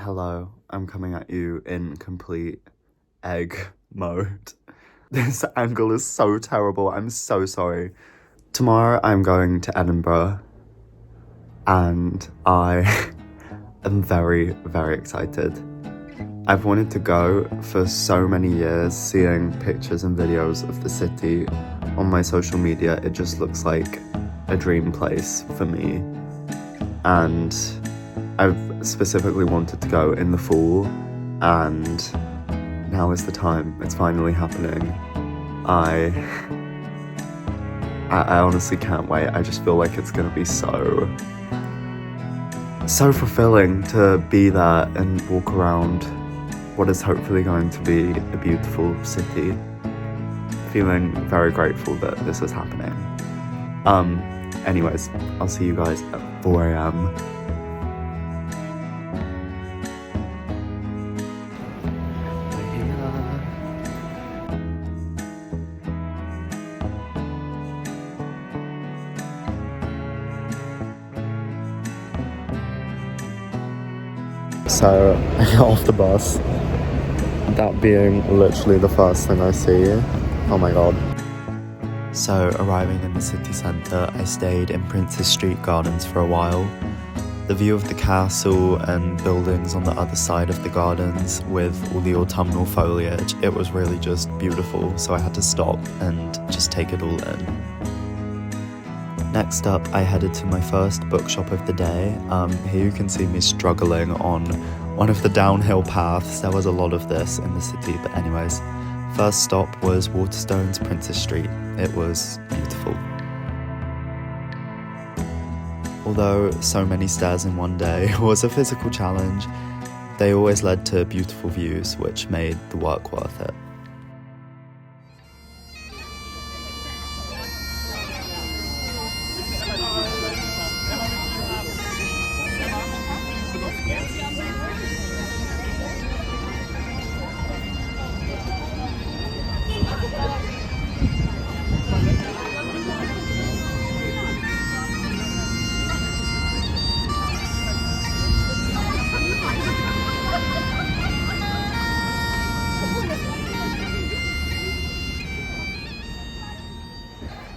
Hello, I'm coming at you in complete egg mode. This angle is so terrible, I'm so sorry. Tomorrow I'm going to Edinburgh and I am very, very excited. I've wanted to go for so many years, seeing pictures and videos of the city on my social media. It just looks like a dream place for me. And I've specifically wanted to go in the fall, and now is the time. It's finally happening. I honestly can't wait. I just feel like it's gonna be so fulfilling to be there and walk around what is hopefully going to be a beautiful city. Feeling very grateful that this is happening. Anyways, I'll see you guys at 4 a.m. So I get off the bus, that being literally the first thing I see. Oh my god. So arriving in the city centre, I stayed in Princess Street Gardens for a while. The view of the castle and buildings on the other side of the gardens with all the autumnal foliage, it was really just beautiful, so I had to stop and just take it all in. Next up, I headed to my first bookshop of the day. Here you can see me struggling on one of the downhill paths. There was a lot of this in the city, but anyways. First stop was Waterstone's Princess Street. It was beautiful. Although so many stairs in one day was a physical challenge, they always led to beautiful views, which made the work worth it.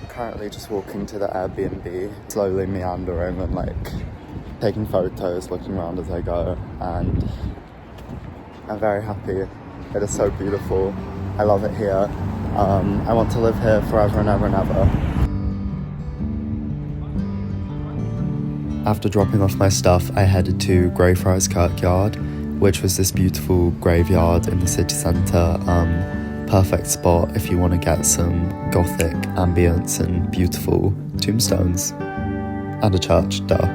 Currently just walking to the Airbnb, slowly meandering and taking photos, looking around as I go, and I'm very happy. It is so beautiful. I love it here. I want to live here forever and ever and ever. After dropping off my stuff, I headed to Greyfriars Kirkyard, which was this beautiful graveyard in the city centre. Perfect spot if you want to get some gothic ambience and beautiful tombstones. And a church, duh.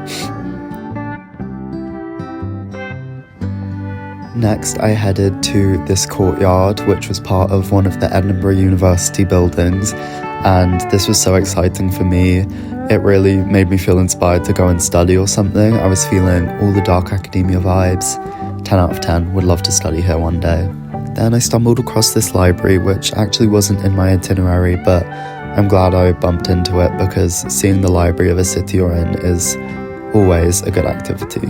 Next, I headed to this courtyard, which was part of one of the Edinburgh University buildings, and this was so exciting for me. It really made me feel inspired to go and study or something. I was feeling all the dark academia vibes. 10 out of 10, would love to study here one day. Then I stumbled across this library, which actually wasn't in my itinerary, but I'm glad I bumped into it because seeing the library of a city you're in is always a good activity.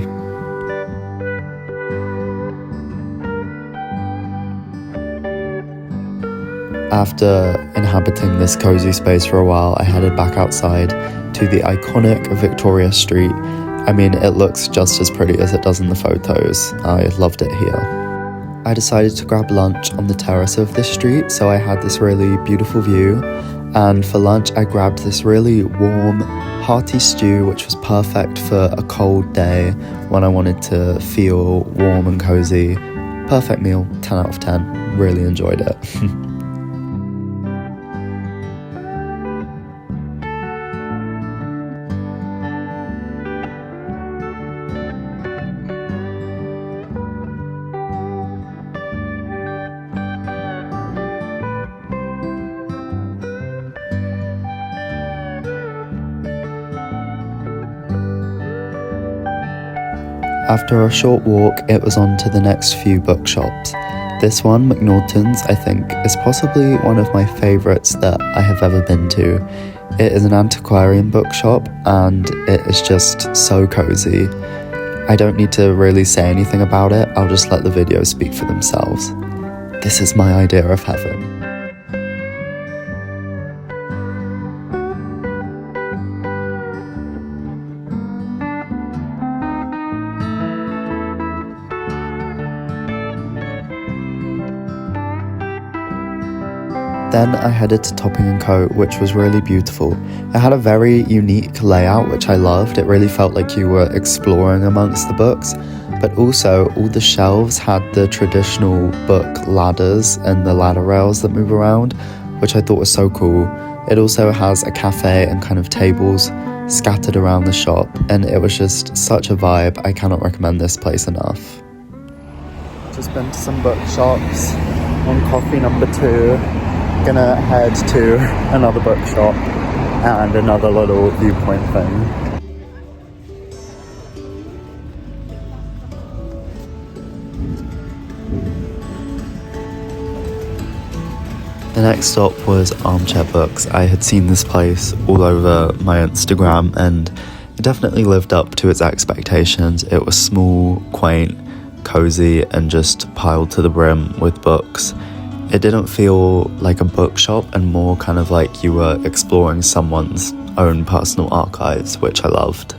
After inhabiting this cozy space for a while, I headed back outside to the iconic Victoria Street. I mean, it looks just as pretty as it does in the photos. I loved it here. I decided to grab lunch on the terrace of this street, so I had this really beautiful view, and for lunch I grabbed this really warm, hearty stew, which was perfect for a cold day when I wanted to feel warm and cozy. Perfect meal, 10 out of 10, really enjoyed it. After a short walk, it was on to the next few bookshops. This one, Macnaughton's, I think, is possibly one of my favourites that I have ever been to. It is an antiquarian bookshop and it is just so cosy. I don't need to really say anything about it, I'll just let the videos speak for themselves. This is my idea of heaven. Then I headed to Topping & Co, which was really beautiful. It had a very unique layout, which I loved. It really felt like you were exploring amongst the books, but also all the shelves had the traditional book ladders and the ladder rails that move around, which I thought was so cool. It also has a cafe and kind of tables scattered around the shop, and it was just such a vibe. I cannot recommend this place enough. Just been to some bookshops on coffee number 2. Gonna head to another bookshop and another little viewpoint thing. The next stop was Armchair Books. I had seen this place all over my Instagram and it definitely lived up to its expectations. It was small, quaint, cozy, and just piled to the brim with books. It didn't feel like a bookshop and more kind of like you were exploring someone's own personal archives, which I loved.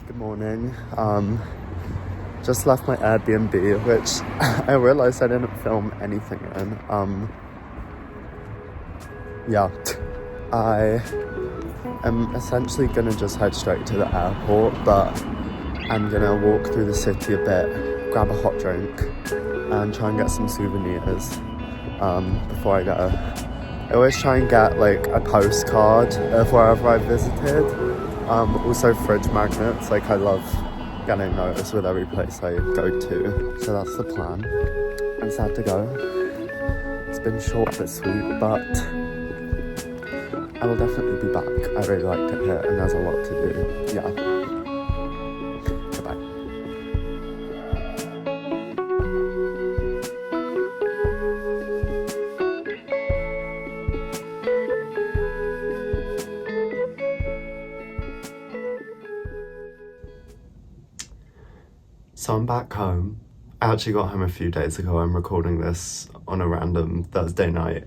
Good morning. Just left my Airbnb, which I realized I didn't film anything in. Yeah, I am essentially gonna just head straight to the airport, but I'm gonna walk through the city a bit, grab a hot drink, and try and get some souvenirs before I go. I always try and get like a postcard of wherever I visited. Also fridge magnets, like I love getting those with every place I go to. So that's the plan. I'm sad to go. It's been short this week, but I will definitely be back. I really liked it here and there's a lot to do. Yeah. Goodbye. So I'm back home. I actually got home a few days ago. I'm recording this on a random Thursday night.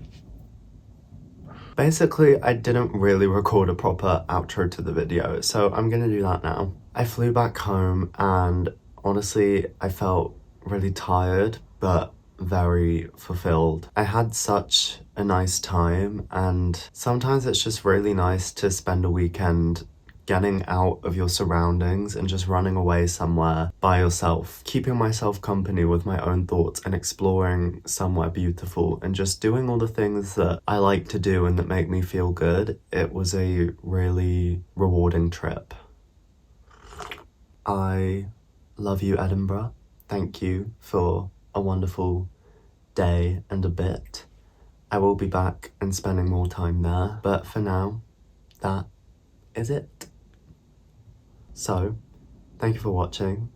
Basically, I didn't really record a proper outro to the video, so I'm gonna do that now. I flew back home and honestly, I felt really tired, but very fulfilled. I had such a nice time, and sometimes it's just really nice to spend a weekend getting out of your surroundings and just running away somewhere by yourself, keeping myself company with my own thoughts and exploring somewhere beautiful and just doing all the things that I like to do and that make me feel good. It was a really rewarding trip. I love you, Edinburgh. Thank you for a wonderful day and a bit. I will be back and spending more time there, but for now, that is it. So, thank you for watching.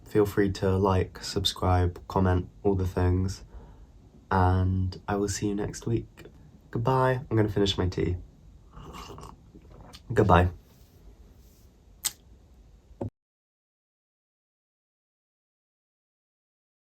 Feel free to like, subscribe, comment, all the things. And I will see you next week. Goodbye. I'm gonna finish my tea. Goodbye.